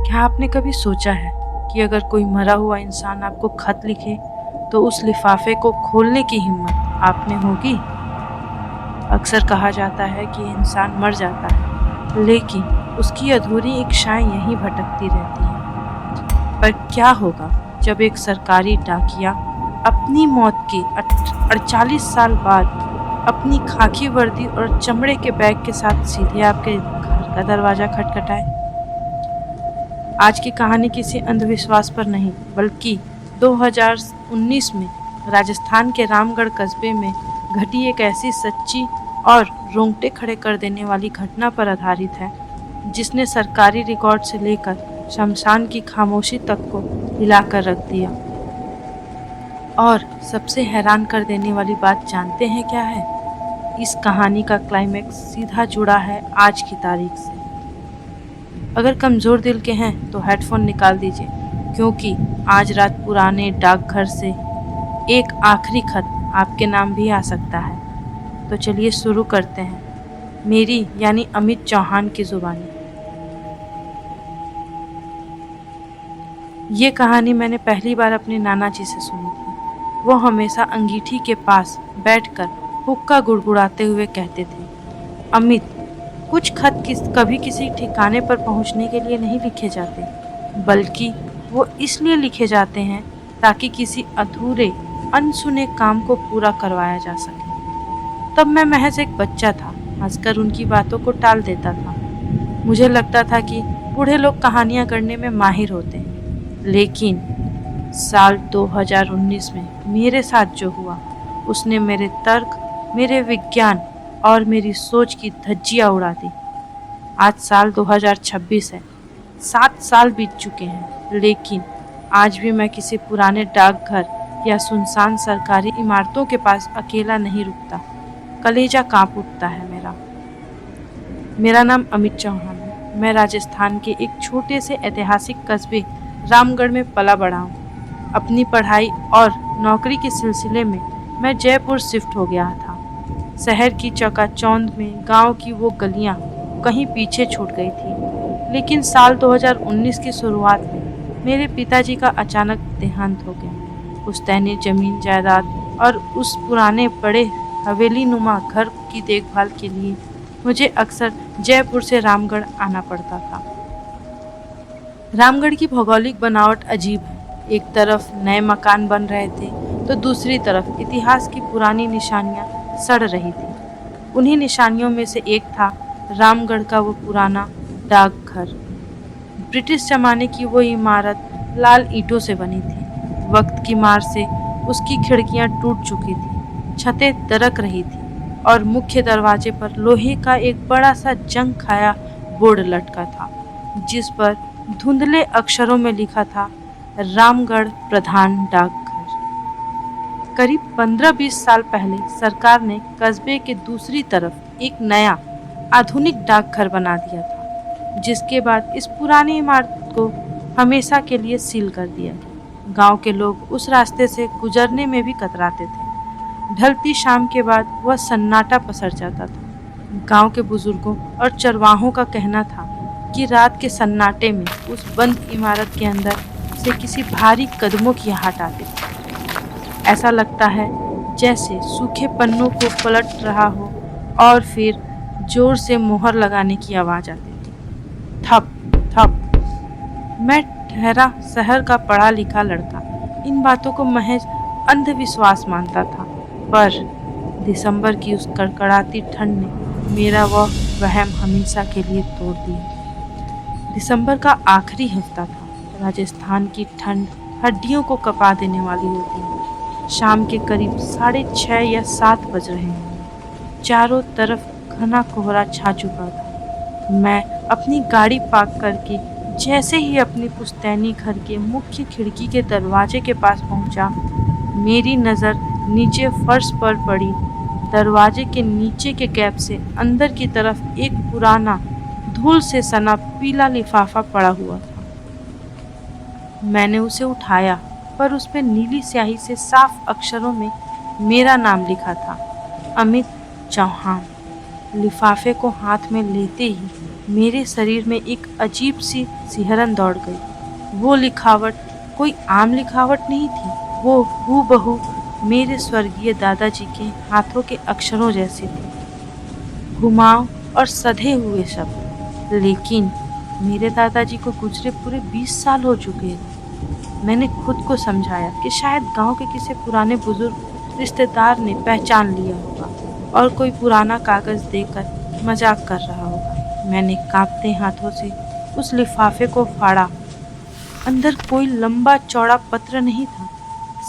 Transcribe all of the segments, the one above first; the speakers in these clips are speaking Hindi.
क्या आपने कभी सोचा है कि अगर कोई मरा हुआ इंसान आपको खत लिखे तो उस लिफाफे को खोलने की हिम्मत आप में होगी? अक्सर कहा जाता है कि इंसान मर जाता है, लेकिन उसकी अधूरी इच्छाएं यहीं भटकती रहती हैं। पर क्या होगा जब एक सरकारी डाकिया अपनी मौत के 48 साल बाद अपनी खाकी वर्दी और चमड़े के बैग के साथ सीधे आपके घर का दरवाजा खटखटाए? आज की कहानी किसी अंधविश्वास पर नहीं, बल्कि 2019 में राजस्थान के रामगढ़ कस्बे में घटी एक ऐसी सच्ची और रोंगटे खड़े कर देने वाली घटना पर आधारित है, जिसने सरकारी रिकॉर्ड से लेकर शमशान की खामोशी तक को हिलाकर रख दिया। और सबसे हैरान कर देने वाली बात जानते हैं क्या है? इस कहानी का क्लाइमैक्स सीधा जुड़ा है आज की तारीख से। अगर कमज़ोर दिल के हैं तो हेडफोन निकाल दीजिए, क्योंकि आज रात पुराने डाकघर से एक आखिरी खत आपके नाम भी आ सकता है। तो चलिए शुरू करते हैं, मेरी यानी अमित चौहान की ज़ुबानी। ये कहानी मैंने पहली बार अपने नाना जी से सुनी थी। वो हमेशा अंगीठी के पास बैठकर हुक्का गुड़गुड़ाते हुए कहते थे, अमित, कुछ खत कभी किसी ठिकाने पर पहुंचने के लिए नहीं लिखे जाते, बल्कि वो इसलिए लिखे जाते हैं ताकि किसी अधूरे अनसुने काम को पूरा करवाया जा सके। तब मैं महज एक बच्चा था, हंसकर उनकी बातों को टाल देता था। मुझे लगता था कि बूढ़े लोग कहानियां करने में माहिर होते हैं, लेकिन साल 2019 में मेरे साथ जो हुआ उसने मेरे तर्क, मेरे विज्ञान और मेरी सोच की धज्जियां उड़ा दी। आज साल 2026 है, 7 साल बीत चुके हैं, लेकिन आज भी मैं किसी पुराने डाकघर या सुनसान सरकारी इमारतों के पास अकेला नहीं रुकता। कलेजा कांप उठता है मेरा नाम अमित चौहान है। मैं राजस्थान के एक छोटे से ऐतिहासिक कस्बे रामगढ़ में पला बढ़ा हूँ। अपनी पढ़ाई और नौकरी के सिलसिले में मैं जयपुर शिफ्ट हो गया था। शहर की चकाचौंध में गांव की वो गलियां कहीं पीछे छूट गई थी। लेकिन साल 2019 की शुरुआत में मेरे पिताजी का अचानक देहांत हो गया। पुश्तैनी जमीन जायदाद और उस पुराने बड़े हवेली नुमा घर की देखभाल के लिए मुझे अक्सर जयपुर से रामगढ़ आना पड़ता था। रामगढ़ की भौगोलिक बनावट अजीब है। एक तरफ नए मकान बन रहे थे तो दूसरी तरफ इतिहास की पुरानी निशानियां सड़ रही थी। उन्हीं निशानियों में से एक था रामगढ़ का वो पुराना डाकघर। ब्रिटिश जमाने की वो इमारत लाल ईंटों से बनी थी। वक्त की मार से उसकी खिड़कियां टूट चुकी थी, छतें दरक रही थी और मुख्य दरवाजे पर लोहे का एक बड़ा सा जंग खाया बोर्ड लटका था, जिस पर धुंधले अक्षरों में लिखा था, रामगढ़ प्रधान डाकघर। करीब 15-20 साल पहले सरकार ने कस्बे के दूसरी तरफ एक नया आधुनिक डाकघर बना दिया था, जिसके बाद इस पुरानी इमारत को हमेशा के लिए सील कर दिया गया। गांव के लोग उस रास्ते से गुजरने में भी कतराते थे। ढलती शाम के बाद वह सन्नाटा पसर जाता था। गांव के बुजुर्गों और चरवाहों का कहना था कि रात के सन्नाटे में उस बंद इमारत के अंदर से किसी भारी कदमों की आहट आती थी। ऐसा लगता है जैसे सूखे पन्नों को पलट रहा हो और फिर जोर से मोहर लगाने की आवाज़ आती थी। थप थप। मैं ठहरा शहर का पढ़ा लिखा लड़का इन बातों को महज अंधविश्वास मानता था, पर दिसंबर की उस कड़कड़ाती ठंड ने मेरा वह वहम हमेशा के लिए तोड़ दिया। दिसंबर का आखिरी हफ्ता था। राजस्थान की ठंड हड्डियों को कपा देने वाली होती है। शाम के करीब 6:30 या 7 बज रहे हैं। चारों तरफ घना कोहरा छा चुका था। मैं अपनी गाड़ी पार्क करके जैसे ही अपनी पुश्तैनी घर के मुख्य खिड़की के दरवाजे के पास पहुंचा, मेरी नज़र नीचे फर्श पर पड़ी। दरवाजे के नीचे के गैप से अंदर की तरफ एक पुराना धूल से सना पीला लिफाफा पड़ा हुआ था। मैंने उसे उठाया, पर उस पर नीली स्याही से साफ अक्षरों में मेरा नाम लिखा था, अमित चौहान। लिफाफे को हाथ में लेते ही मेरे शरीर में एक अजीब सी सिहरन दौड़ गई। वो लिखावट कोई आम लिखावट नहीं थी, वो हूबहू मेरे स्वर्गीय दादाजी के हाथों के अक्षरों जैसी थी। घुमाव और सधे हुए शब्द, लेकिन मेरे दादाजी को गुजरे पूरे 20 साल हो चुके हैं। मैंने खुद को समझाया कि शायद गांव के किसी पुराने बुजुर्ग रिश्तेदार ने पहचान लिया होगा और कोई पुराना कागज देकर मजाक कर रहा होगा। मैंने कांपते हाथों से उस लिफाफे को फाड़ा। अंदर कोई लंबा चौड़ा पत्र नहीं था,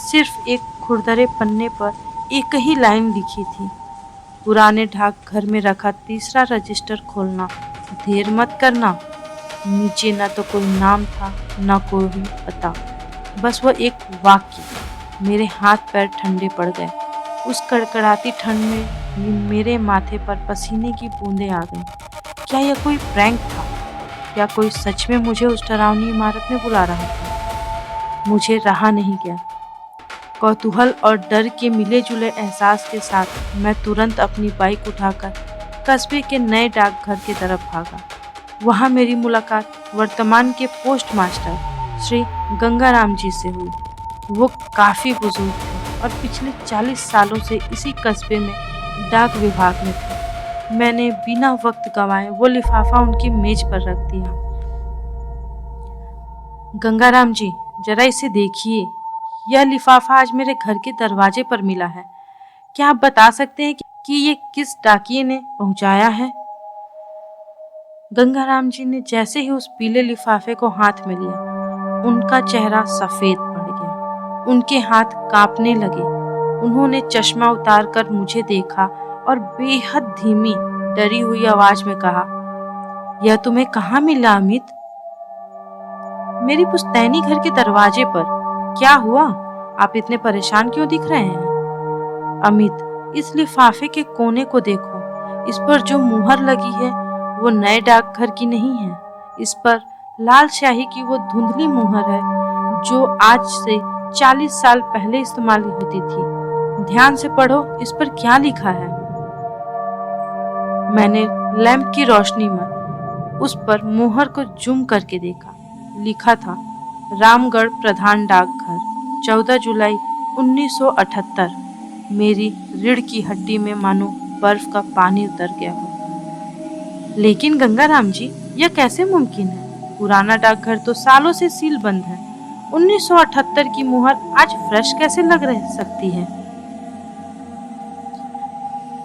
सिर्फ एक खुरदरे पन्ने पर एक ही लाइन लिखी थी, पुराने डाकघर में रखा तीसरा रजिस्टर खोलना, देर मत करना। नीचे न तो कोई नाम था न कोई पता, बस वह एक वाक्य। मेरे हाथ पैर ठंडे पड़ गए। उस कड़कड़ाती ठंड में मेरे माथे पर पसीने की बूंदें आ गईं। क्या यह कोई प्रैंक था? क्या कोई सच में मुझे उस डरावनी इमारत में बुला रहा था? मुझे रहा नहीं गया। कौतूहल और डर के मिले जुले एहसास के साथ मैं तुरंत अपनी बाइक उठाकर कस्बे के नए डाकघर की तरफ भागा। वहाँ मेरी मुलाकात वर्तमान के पोस्ट मास्टर श्री गंगाराम जी से हुई। वो काफ़ी बुजुर्ग थे और पिछले 40 सालों से इसी कस्बे में डाक विभाग में थे। मैंने बिना वक्त गंवाए वो लिफाफा उनकी मेज पर रख दिया। गंगाराम जी, जरा इसे देखिए। यह लिफाफा आज मेरे घर के दरवाजे पर मिला है। क्या आप बता सकते हैं कि ये किस डाकिये ने पहुंचाया है? गंगाराम जी ने जैसे ही उस पीले लिफाफे को हाथ में लिया, उनका चेहरा सफेद पड़ गया। उनके हाथ कांपने लगे। उन्होंने चश्मा उतारकर मुझे देखा और बेहद धीमी, डरी हुई आवाज में कहा, यह तुम्हें कहाँ मिला अमित? मेरी पुश्तैनी घर के दरवाजे पर। क्या हुआ? आप इतने परेशान क्यों दिख रहे हैं? अमित, इस लिफाफे के कोने को देखो। इस पर जो मुहर लगी है वो नए डाकघर की नहीं है। इस पर लाल स्याही की वो धुंधली मुहर है जो आज से 40 साल पहले इस्तेमाल होती थी। ध्यान से पढ़ो, इस पर क्या लिखा है। मैंने लैंप की रोशनी में उस पर मुहर को जूम करके देखा। लिखा था, रामगढ़ प्रधान डाकघर, 14 जुलाई 1978। मेरी रीढ़ की हड्डी में मानो बर्फ का पानी उतर गया हो। लेकिन गंगाराम जी, यह कैसे मुमकिन है? पुराना डाकघर तो सालों से सील बंद है। 1978 की मुहर आज फ्रेश कैसे लग रह सकती है?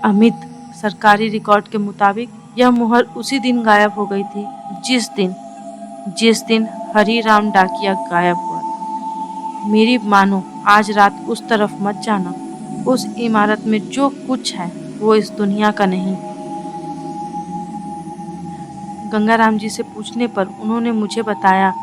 अमित, सरकारी रिकॉर्ड के मुताबिक यह मुहर उसी दिन गायब हो गई थी जिस दिन हरिराम डाकिया गायब हुआ था। मेरी मानो आज रात उस तरफ मत जाना। उस इमारत में जो कुछ है वो इस दुनिया का नहीं। गंगाराम जी से पूछने पर उन्होंने मुझे बताया,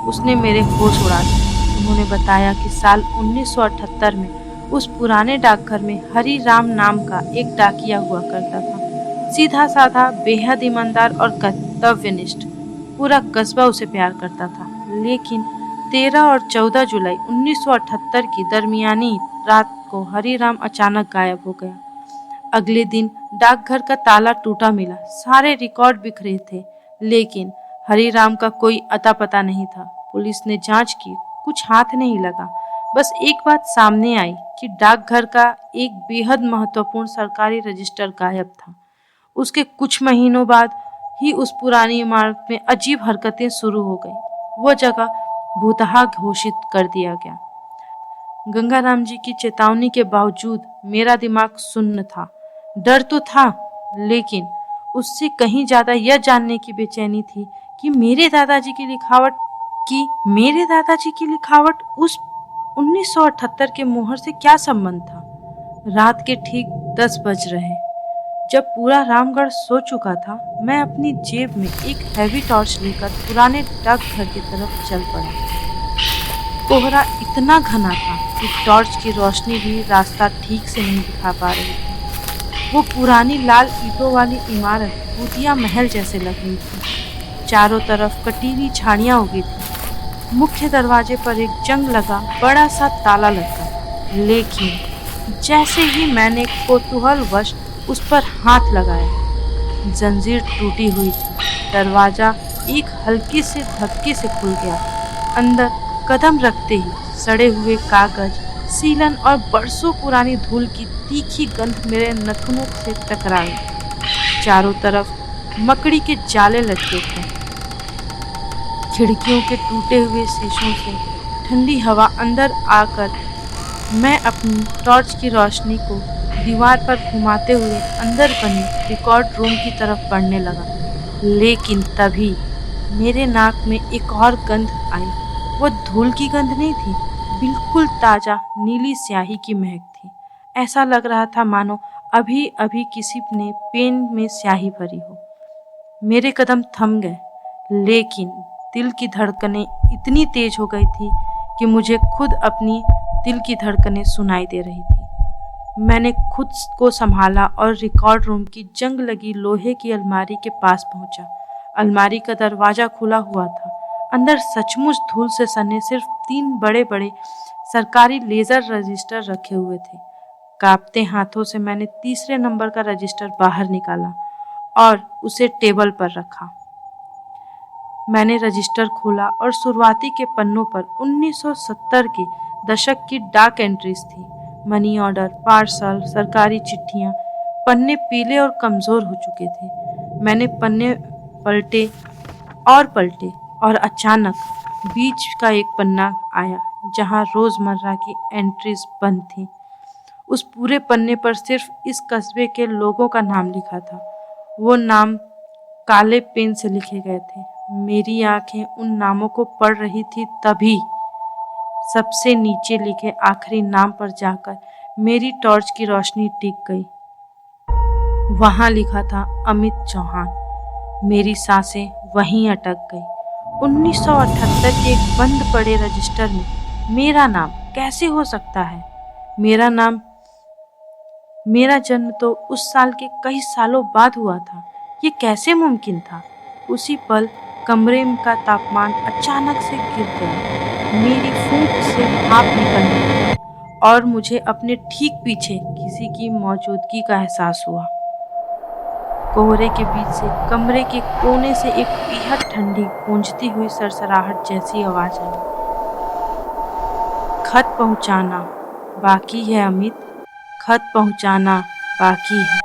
उसने मेरे होश उड़ा दिए। उन्होंने बताया कि साल 1978 में उस पुराने डाकघर में हरि राम नाम का एक डाकिया हुआ करता था। सीधा साधा, बेहद ईमानदार और कर्तव्यनिष्ठ। पूरा कस्बा उसे प्यार करता था। लेकिन 13 और 14 जुलाई 1978 की दरमियानी रात को हरि राम अचानक गायब हो गया। अगले दिन डाकघर का ताला टूटा मिला। सारे रिकॉर्ड बिखरे थे, लेकिन हरिराम का कोई अता पता नहीं था। पुलिस ने जांच की, कुछ हाथ नहीं लगा। बस एक बात सामने आई कि डाकघर का एक बेहद महत्वपूर्ण सरकारी रजिस्टर गायब था। उसके कुछ महीनों बाद ही उस पुरानी इमारत में अजीब हरकतें शुरू हो गई। वो जगह भूतहा घोषित कर दिया गया। गंगाराम जी की चेतावनी के बावजूद मेरा दिमाग सुन्न था। डर तो था, लेकिन उससे कहीं ज्यादा यह जानने की बेचैनी थी कि मेरे दादाजी की लिखावट उस 1978 के मुहर से क्या संबंध था। रात के ठीक 10 बज रहे। जब पूरा रामगढ़ सो चुका था, मैं अपनी जेब में एक हैवी टॉर्च लेकर पुराने डाकघर की तरफ चल पड़ा। कोहरा इतना घना था कि टॉर्च की रोशनी भी रास्ता ठीक से नहीं दिखा पा रही थी। वो पुरानी लाल ईंटों वाली इमारत भूतिया महल जैसे लग रही थी। चारों तरफ कटीली झाड़ियाँ उगी थी। मुख्य दरवाजे पर एक जंग लगा बड़ा सा ताला लगा, लेकिन जैसे ही मैंने कौतूहलवश उस पर हाथ लगाया, जंजीर टूटी हुई थी। दरवाजा एक हल्के से धक्के से खुल गया। अंदर कदम रखते ही सड़े हुए कागज, सीलन और बरसों पुरानी धूल की तीखी गंध मेरे नथुनों से टकराई। चारों तरफ मकड़ी के जाले लटके थे। खिड़कियों के टूटे हुए शीशों से ठंडी हवा अंदर आकर मैं अपनी टॉर्च की रोशनी को दीवार पर घुमाते हुए अंदर बने रिकॉर्ड रूम की तरफ बढ़ने लगा। लेकिन तभी मेरे नाक में एक और गंध आई। वो धूल की गंध नहीं थी, बिल्कुल ताज़ा नीली स्याही की महक थी। ऐसा लग रहा था मानो अभी अभी किसी ने पेन में स्याही भरी हो। मेरे कदम थम गए, लेकिन दिल की धड़कनें इतनी तेज हो गई थी कि मुझे खुद अपनी दिल की धड़कनें सुनाई दे रही थी। मैंने खुद को संभाला और रिकॉर्ड रूम की जंग लगी लोहे की अलमारी के पास पहुंचा। अलमारी का दरवाज़ा खुला हुआ था। अंदर सचमुच धूल से सने सिर्फ 3 बड़े बड़े सरकारी लेज़र रजिस्टर रखे हुए थे। कांपते हाथों से मैंने तीसरे नंबर का रजिस्टर बाहर निकाला और उसे टेबल पर रखा। मैंने रजिस्टर खोला और शुरुआती के पन्नों पर 1970 के दशक की डाक एंट्रीज थी। मनी ऑर्डर, पार्सल, सरकारी चिट्ठियाँ। पन्ने पीले और कमज़ोर हो चुके थे। मैंने पन्ने पलटे और अचानक बीच का एक पन्ना आया जहाँ रोज़मर्रा की एंट्रीज बंद थीं। उस पूरे पन्ने पर सिर्फ इस कस्बे के लोगों का नाम लिखा था। वो नाम काले पेन से लिखे गए थे। मेरी आंखें उन नामों को पढ़ रही थी, तभी सबसे नीचे लिखे आखिरी नाम पर जाकर मेरी टॉर्च की रोशनी टिक गई। वहाँ लिखा था अमित चौहान। मेरी सांसें वहीं अटक गई। 1978 के एक बंद पड़े रजिस्टर में मेरा नाम कैसे हो सकता है? मेरा जन्म तो उस साल के कई सालों बाद हुआ था। ये कैसे मुमकिन था? उसी पल कमरे का तापमान अचानक से गिर गया। मेरी फूंक से भाप निकलने लगी और मुझे अपने ठीक पीछे किसी की मौजूदगी का एहसास हुआ। कोहरे के बीच से कमरे के कोने से एक बेहद ठंडी गूंजती हुई सरसराहट जैसी आवाज आई। खत पहुंचाना बाकी है अमित, खत पहुंचाना बाकी है।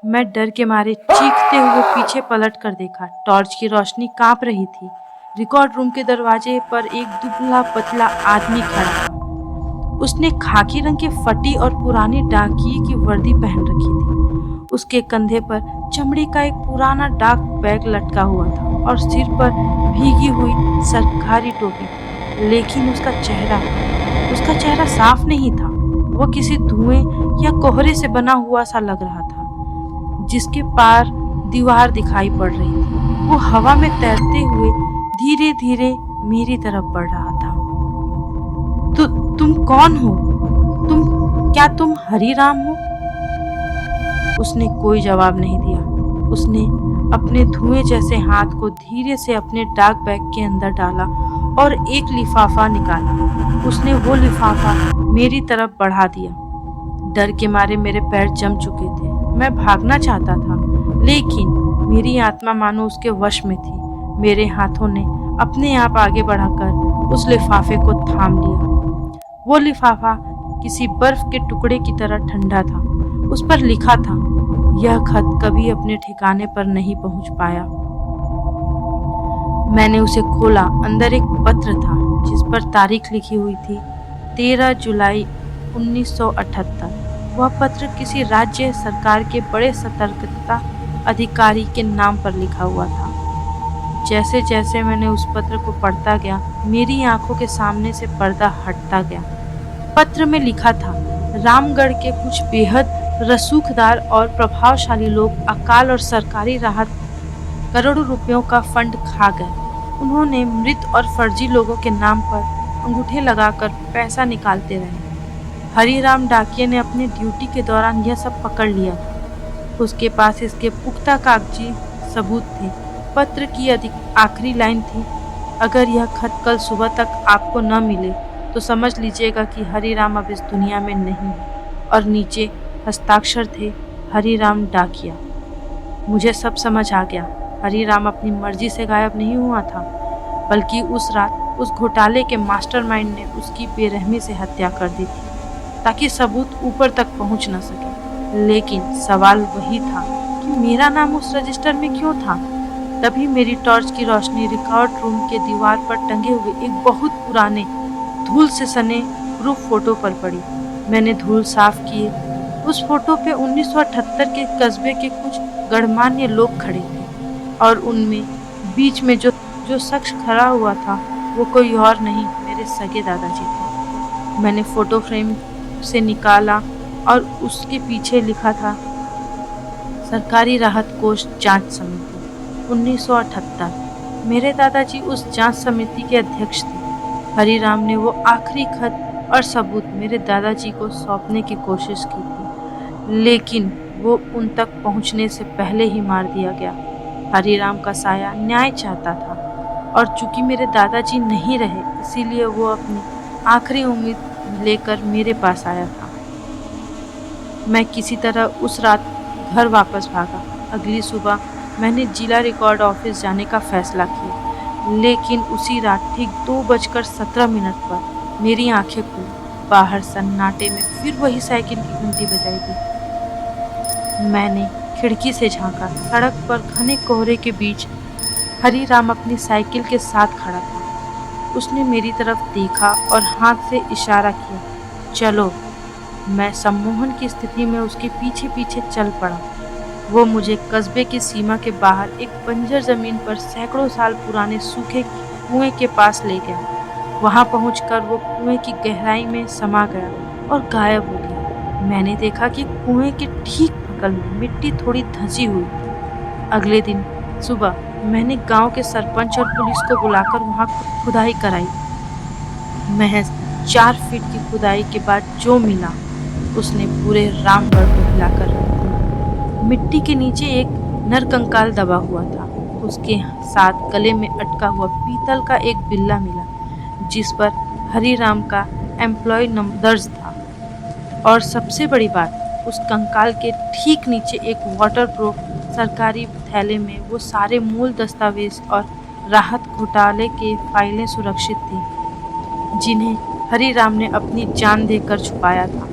मैं डर के मारे चीखते हुए पीछे पलट कर देखा। टॉर्च की रोशनी कांप रही थी। रिकॉर्ड रूम के दरवाजे पर एक दुबला पतला आदमी खड़ा था। उसने खाकी रंग की फटी और पुरानी डाकिये की वर्दी पहन रखी थी। उसके कंधे पर चमड़े का एक पुराना डाक बैग लटका हुआ था और सिर पर भीगी हुई सरकारी टोपी थी। लेकिन उसका चेहरा साफ नहीं था। वो किसी धुएं या कोहरे से बना हुआ सा लग रहा था, जिसके पार दीवार दिखाई पड़ रही थी। वो हवा में तैरते हुए धीरे धीरे मेरी तरफ बढ़ रहा था। तुम कौन हो? क्या तुम हरिराम हो? उसने कोई जवाब नहीं दिया। उसने अपने धुएं जैसे हाथ को धीरे से अपने डाक बैग के अंदर डाला और एक लिफाफा निकाला। उसने वो लिफाफा मेरी तरफ बढ़ा दिया। डर के मारे मेरे पैर जम चुके थे। मैं भागना चाहता था, लेकिन मेरी आत्मा मानो उसके वश में थी। मेरे हाथों ने अपने आप आगे बढ़ाकर उस लिफाफे को थाम लिया। वो लिफाफा किसी बर्फ के टुकड़े की तरह ठंडा था। उस पर लिखा था, यह खत कभी अपने ठिकाने पर नहीं पहुंच पाया। मैंने उसे खोला। अंदर एक पत्र था जिस पर तारीख लिखी हुई थी 13 जुलाई 1978। वह पत्र किसी राज्य सरकार के बड़े सतर्कता अधिकारी के नाम पर लिखा हुआ था। जैसे जैसे मैंने उस पत्र को पढ़ता गया, मेरी आंखों के सामने से पर्दा हटता गया। पत्र में लिखा था, रामगढ़ के कुछ बेहद रसूखदार और प्रभावशाली लोग अकाल और सरकारी राहत करोड़ों रुपयों का फंड खा गए। उन्होंने मृत और फर्जी लोगों के नाम पर अंगूठे लगाकर पैसा निकालते रहे। हरिराम डाकिये ने अपनी ड्यूटी के दौरान यह सब पकड़ लिया। उसके पास इसके पुख्ता कागजी सबूत थे। पत्र की आखिरी लाइन थी, अगर यह खत कल सुबह तक आपको न मिले तो समझ लीजिएगा कि हरिराम अब इस दुनिया में नहीं है। और नीचे हस्ताक्षर थे, हरिराम डाकिया। मुझे सब समझ आ गया। हरीराम अपनी मर्जी से गायब नहीं हुआ था, बल्कि उस रात उस घोटाले के मास्टरमाइंड ने उसकी बेरहमी से हत्या कर दी थी, ताकि सबूत ऊपर तक पहुंच न सके। लेकिन सवाल वही था कि मेरा नाम उस रजिस्टर में क्यों था। तभी मेरी टॉर्च की रोशनी रिकॉर्ड रूम के दीवार पर टंगे हुए एक बहुत पुराने धूल से सने ग्रुप फोटो पर पड़ी। मैंने धूल साफ किए। उस फोटो पे 1978 के कस्बे के कुछ गणमान्य लोग खड़े थे, और उनमें बीच में जो शख्स खड़ा हुआ था वो कोई और नहीं, मेरे सगे दादाजी थे। मैंने फोटो फ्रेम से निकाला और उसके पीछे लिखा था, सरकारी राहत कोष जांच समिति 1978। मेरे दादाजी उस जांच समिति के अध्यक्ष थे। हरीराम ने वो आखिरी खत और सबूत मेरे दादाजी को सौंपने की कोशिश की थी, लेकिन वो उन तक पहुंचने से पहले ही मार दिया गया। हरीराम का साया न्याय चाहता था, और चूंकि मेरे दादाजी नहीं रहे, इसीलिए वो अपनी आखिरी उम्मीद लेकर मेरे पास आया था। मैं किसी तरह उस रात घर वापस भागा। अगली सुबह मैंने जिला रिकॉर्ड ऑफिस जाने का फैसला किया, लेकिन उसी रात ठीक 2:17 पर मेरी आंखें खुली। बाहर सन्नाटे में फिर वही साइकिल की घंटी बजाई गई। मैंने खिड़की से झांका। सड़क पर घने कोहरे के बीच हरीराम अपनी साइकिल के साथ खड़ा था। उसने मेरी तरफ देखा और हाथ से इशारा किया, चलो। मैं सम्मोहन की स्थिति में उसके पीछे पीछे चल पड़ा। वो मुझे कस्बे की सीमा के बाहर एक बंजर जमीन पर सैकड़ों साल पुराने सूखे कुएं के पास ले गया। वहां पहुंचकर वो कुएं की गहराई में समा गया और गायब हो गया। मैंने देखा कि कुएं के ठीक बगल में मिट्टी थोड़ी धंसी हुई थी। अगले दिन सुबह मैंने गांव के सरपंच और पुलिस को बुलाकर वहां खुदाई कराई। महज 4 फीट की खुदाई के बाद जो मिला, उसने पूरे रामगढ़ को हिलाकर रख दिया। मिट्टी के नीचे एक नरकंकाल दबा हुआ था। उसके साथ गले में अटका हुआ पीतल का एक बिल्ला मिला, जिस पर हरीराम का एम्प्लॉय नंबर दर्ज था। और सबसे बड़ी बात, उस कंकाल के ठीक नीचे एक वाटरप्रूफ सरकारी थैले में वो सारे मूल दस्तावेज और राहत घोटाले के फाइलें सुरक्षित थी, जिन्हें हरीराम ने अपनी जान देकर छुपाया था।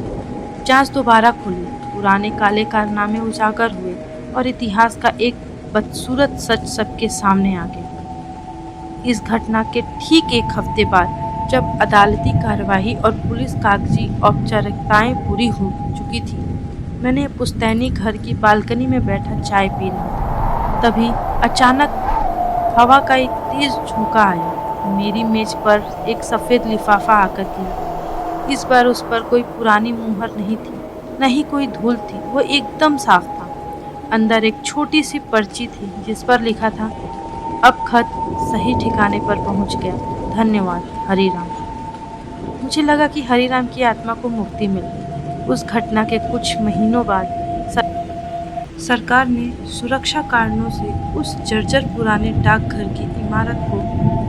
जांच दोबारा खुली, पुराने काले कारनामे उजागर हुए और इतिहास का एक बदसूरत सच सबके सामने आ गया। इस घटना के ठीक एक हफ्ते बाद, जब अदालती कार्यवाही और पुलिस कागजी औपचारिकताएं पूरी हो चुकी थी, मैंने पुश्तैनी घर की बालकनी में बैठा चाय पी रहा था। तभी अचानक हवा का एक तेज झोंका आया। मेरी मेज पर एक सफ़ेद लिफाफा आकर गिरा। इस बार उस पर कोई पुरानी मुहर नहीं थी, न ही कोई धूल थी। वो एकदम साफ था। अंदर एक छोटी सी पर्ची थी, जिस पर लिखा था, अब खत सही ठिकाने पर पहुंच गया, धन्यवाद हरीराम। मुझे लगा कि हरीराम की आत्मा को मुक्ति मिल गई। उस घटना के कुछ महीनों बाद सरकार ने सुरक्षा कारणों से उस जर्जर पुराने डाकघर की इमारत को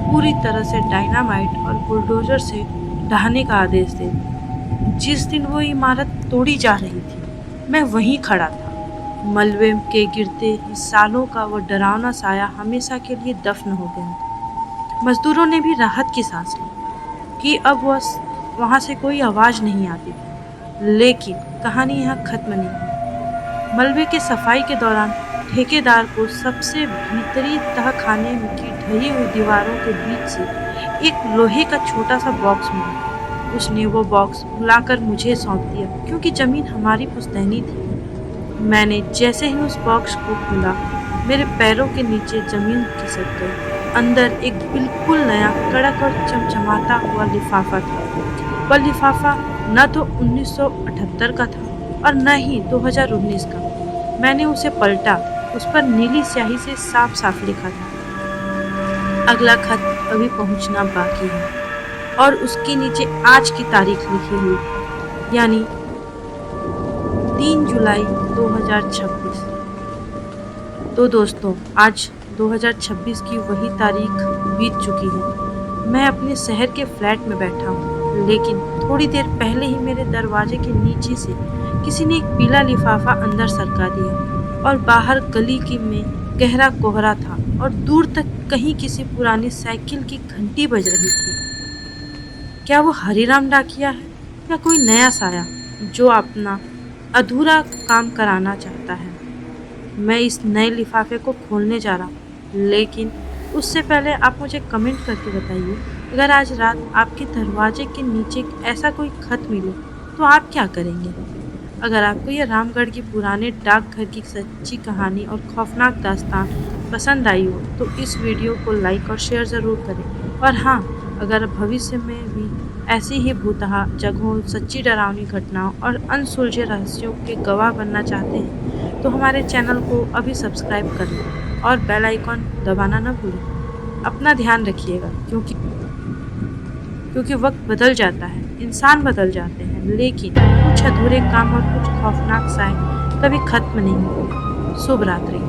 पूरी तरह से डायनामाइट और बुलडोजर से ढहाने का आदेश दे दिया। जिस दिन वो इमारत तोड़ी जा रही थी, मैं वहीं खड़ा था। मलबे के गिरते ही सालों का वो डरावना साया हमेशा के लिए दफन हो गया था। मजदूरों ने भी राहत की सांस ली कि अब वहाँ से कोई आवाज़ नहीं आती थी। लेकिन कहानी यहाँ खत्म नहीं हुई। मलबे के सफाई के दौरान ठेकेदार को सबसे भीतरी तह खाने की ढही हुई दीवारों के बीच से एक लोहे का छोटा सा बॉक्स मिला। उसने वो बॉक्स बुलाकर मुझे सौंप दिया, क्योंकि ज़मीन हमारी पुश्तैनी थी। मैंने जैसे ही उस बॉक्स को खोला, मेरे पैरों के नीचे ज़मीन खिसक गई। अंदर एक बिल्कुल नया, कड़क और चमचमाता हुआ लिफाफा था। वह लिफाफा न तो 1978 का था और न ही 2019 का। मैंने उसे पलटा। उस पर नीली स्याही से साफ साफ लिखा था, अगला खत अभी पहुंचना बाकी है, और उसके नीचे आज की तारीख लिखी हुई थी, यानी 3 जुलाई 2026। तो दोस्तों, आज 2026 की वही तारीख बीत चुकी है। मैं अपने शहर के फ्लैट में बैठा हूँ, लेकिन थोड़ी देर पहले ही मेरे दरवाजे के नीचे से किसी ने एक पीला लिफाफा अंदर सरका दिया, और बाहर गली की में गहरा कोहरा था। और दूर तक कहीं किसी पुरानी साइकिल की घंटी बज रही थी। क्या वो हरिराम डाकिया है या कोई नया साया जो अपना अधूरा काम कराना चाहता है? मैं इस नए लिफाफे को खोलने जा रहा हूँ, लेकिन उससे पहले आप मुझे कमेंट करके बताइए, अगर आज रात आपके दरवाजे के नीचे ऐसा कोई खत मिले तो आप क्या करेंगे? अगर आपको यह रामगढ़ की पुराने डाकघर की सच्ची कहानी और खौफनाक दास्तान पसंद आई हो तो इस वीडियो को लाइक और शेयर ज़रूर करें। और हाँ, अगर भविष्य में भी ऐसी ही भूतहा जगहों, सच्ची डरावनी घटनाओं और अनसुलझे रहस्यों के गवाह बनना चाहते हैं तो हमारे चैनल को अभी सब्सक्राइब कर लें और बेल आइकॉन दबाना न भूलें। अपना ध्यान रखिएगा, क्योंकि वक्त बदल जाता है, इंसान बदल जाते हैं, लेकिन कुछ अधूरे काम और कुछ खौफनाक साए कभी खत्म नहीं होते। शुभ रात्रि।